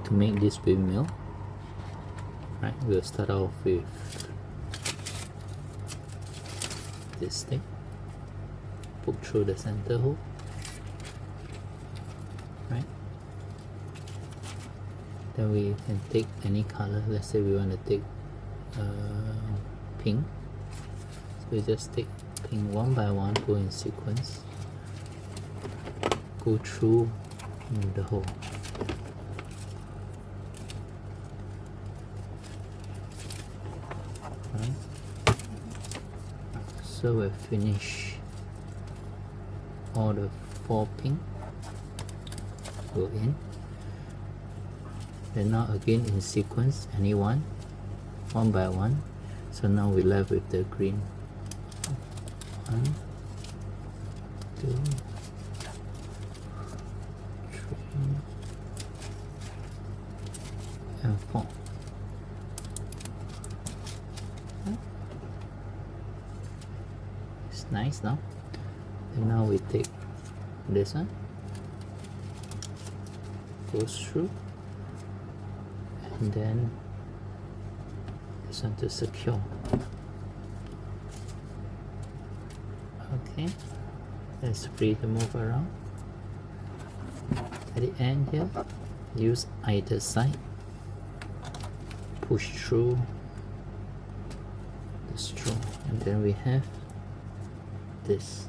to make this windmill, right, we'll start off with this stick, poke through the center hole, right? Then we can take any color. Let's say we want to take pink, so we just take pink one by one, go in sequence, go through the hole. Right. So we've finished all the 4 pink. Go in. Then now again in sequence, any one by one. So now we're left with the green. 1, 2, 3, and 4. It's nice now. And now we take this one, goes through, and then this one to secure. Okay, that's free to move around. At the end here, use either side, push through the straw, and then we have this.